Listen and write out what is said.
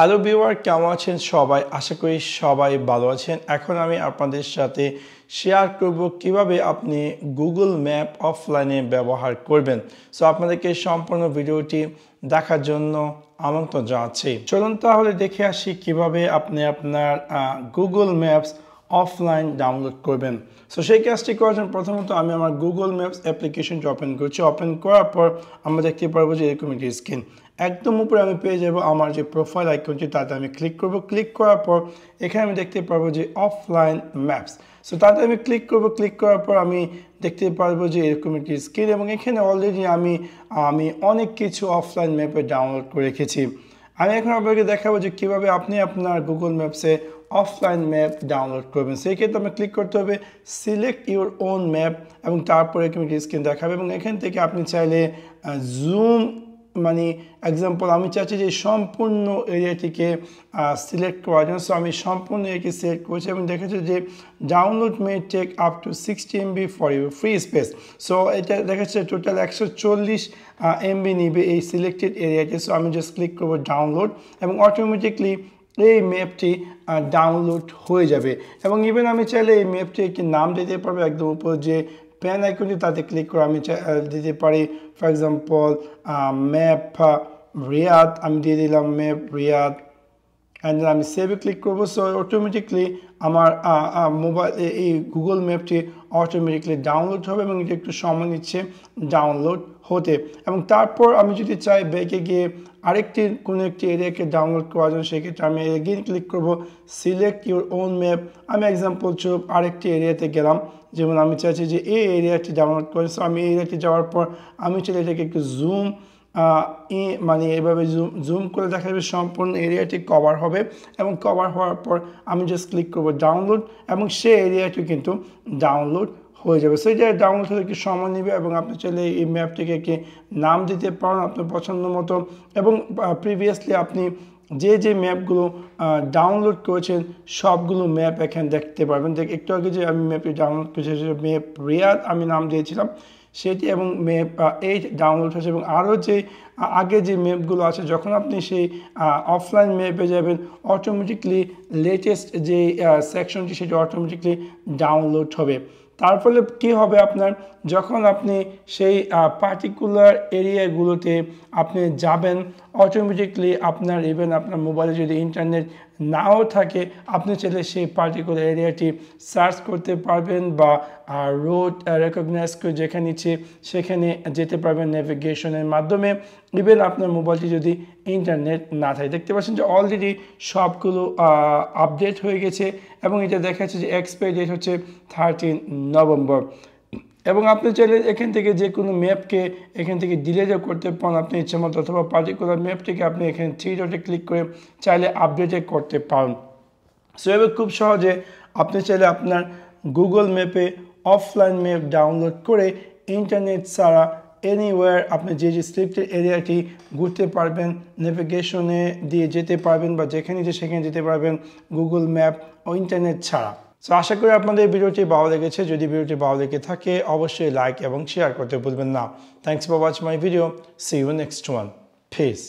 Hello viewer, কেমন আছেন সবাই? আশা করি সবাই ভালো আছেন। এখন আমি আপনাদের সাথে শেয়ার করব কিভাবে আপনি গুগল ম্যাপ অফলাইনে ব্যবহার করবেন। সো আপনাদেরকে সম্পূর্ণ ভিডিওটি দেখার জন্য আমন্ত্রণ জানাচ্ছি। চলুন তাহলে দেখে আসি কিভাবে আপনি আপনার গুগল ম্যাপস অফলাইন ডাউনলোড করবেন। সো সেই কাজটি করার জন্য প্রথমত আমি আমার গুগল ম্যাপস অ্যাপ্লিকেশনটি ওপেন করছি। ওপেন করার পর আমরা দেখতে পারবো যে এরকম একটি স্ক্রিন। একদম উপরে আমি পেয়ে যাব আমার যে প্রোফাইল আইকনটি, তাতে আমি ক্লিক করব। ক্লিক করার পর এখানে আমি দেখতে পারবো যে অফলাইন ম্যাপস। সো তাতে আমি ক্লিক করব। ক্লিক করার পর আমি দেখতে পারবো যে এরকম একটি স্ক্রিন, এবং এখানে অলরেডি আমি অনেক কিছু অফলাইন ম্যাপে ডাউনলোড করে রেখেছি। আমি এখন আপনাকে দেখাবো যে কীভাবে আপনি আপনার গুগল ম্যাপসে অফলাইন ম্যাপ ডাউনলোড করবেন। সেই ক্ষেত্রে আমি ক্লিক করতে হবে সিলেক্ট ইউর ওন ম্যাপ, এবং তারপরে এরকম একটি স্ক্রিন দেখাবে, এবং এখান থেকে আপনি চাইলে জুম এক্সাম্পল আমি চাচ্ছি যে সম্পূর্ণ এরিয়াটিকে সিলেক্ট করার জন্য। সো আমি সম্পূর্ণ এরিয়াকে সিলেক্ট করছি, এবং দেখেছি যে download may take up to 60 MB for your free space. So এটা দেখাচ্ছে টোটাল 140 MB নিবে এই সিলেক্টেড এরিয়াতে। সো আমি জাস্ট ক্লিক করবো ডাউনলোড, এবং অটোমেটিকলি এই ম্যাপটি ডাউনলোড হয়ে যাবে। এবং ইভেন আমি চাইলে এই ম্যাপটি একটি নাম দিতে পারবো। একদম উপর যে পেন আইকনটি, তাতে ক্লিক করে আমি দিতে পারি ফর এক্সাম্পল ম্যাপ রিয়াদ। আমি দিয়ে দিলাম ম্যাপ রিয়াদ, অ্যান্ড আমি সেভে ক্লিক করবো। সো অটোমেটিকলি আমার মোবাইল এই গুগল ম্যাপটি অটোমেটিকলি ডাউনলোড হবে, এবং এটা একটু সময় নিচ্ছে ডাউনলোড হতে। এবং তারপর আমি যদি চাই ব্যাকে গিয়ে আরেকটি কোনো একটি এরিয়াকে ডাউনলোড করার জন্য, সেক্ষেত্রে আমি এগেইন ক্লিক করব সিলেক্ট ইউর ওন ম্যাপ। আমি এক্সাম্পল স্বরূপ আরেকটি এরিয়াতে গেলাম, যেমন আমি চাইছি যে এই এরিয়াটি ডাউনলোড করে। সো আমি এই এরিয়াটি যাওয়ার পর আমি চাইলে এটাকে একটু জুম এভাবে জুম করে দেখা যাবে সম্পূর্ণ এরিয়াটি কভার হবে, এবং কভার হওয়ার পর আমি জাস্ট ক্লিক করবো ডাউনলোড, এবং সেই এরিয়াটি কিন্তু ডাউনলোড হয়ে যাবে। সেই জায়গায় ডাউনলোড হলে একটু সময় নেবে, এবং আপনি চাইলে এই ম্যাপটিকে একটি নাম দিতে পারেন আপনার পছন্দ মতো। এবং প্রিভিয়াসলি আপনি যে ম্যাপগুলো ডাউনলোড করেছেন সবগুলো ম্যাপ এখানে দেখতে পারবেন। একটু আগে যে আমি ম্যাপটি ডাউনলোড করেছি ম্যাপ রিয়াদ আমি নাম দিয়েছিলাম সেটি, এবং ম্যাপ 8 ডাউনলোড হয়েছে। এবং আরও যে আগে যে ম্যাপগুলো আছে, যখন আপনি সেই অফলাইন ম্যাপে যাবেন অটোমেটিকলি লেটেস্ট যে সেকশনটি সেটি অটোমেটিকলি ডাউনলোড হবে। তার ফলে কী হবে, আপনার যখন আপনি সেই পার্টিকুলার এরিয়াগুলোতে আপনি যাবেন, অটোমেটিকলি আপনার ইভেন আপনার মোবাইলে যদি ইন্টারনেট নাও থাকে, আপনি চাইলে সেই পার্টিকুলার এরিয়াটি সার্চ করতে পারবেন, বা রোড রেকগনাইজ করে যেখানে ইচ্ছে সেখানে যেতে পারবেন নেভিগেশনের মাধ্যমে। ইভেন আপনার মোবাইলটি যদি ইন্টারনেট না থাকে, দেখতে পাচ্ছেন যে অলরেডি সবগুলো আপডেট হয়ে গেছে, এবং এটা দেখা যাচ্ছে যে এক্সপায়ারি ডেট হচ্ছে 13 নভেম্বর। এবং আপনি চাইলে এখান থেকে যে কোনো ম্যাপকে এখান থেকে ডিলেটও করতে পারেন আপনি ইচ্ছে মতো, অথবা পার্টিকুলার ম্যাপটিকে আপনি এখানে 3 ডটে ক্লিক করে চাইলে আপডেটে করতে পারেন। সো এবার খুব সহজে আপনি চাইলে আপনার গুগল ম্যাপে অফলাইন ম্যাপ ডাউনলোড করে ইন্টারনেট ছাড়া এনিওয়্যার আপনি যে সিলেক্টেড এরিয়াটি ঘুরতে পারবেন, নেভিগেশনে দিয়ে যেতে পারবেন, বা যেখানে যে সেখানে যেতে পারবেন গুগল ম্যাপ ও ইন্টারনেট ছাড়া। সো আশা করি আপনাদের ভিডিওটি ভালো লেগেছে। যদি ভিডিওটি ভালো লেগে থাকে অবশ্যই লাইক এবং শেয়ার করতে ভুলবেন না। Thanks for watching my video. See you next one. Piece.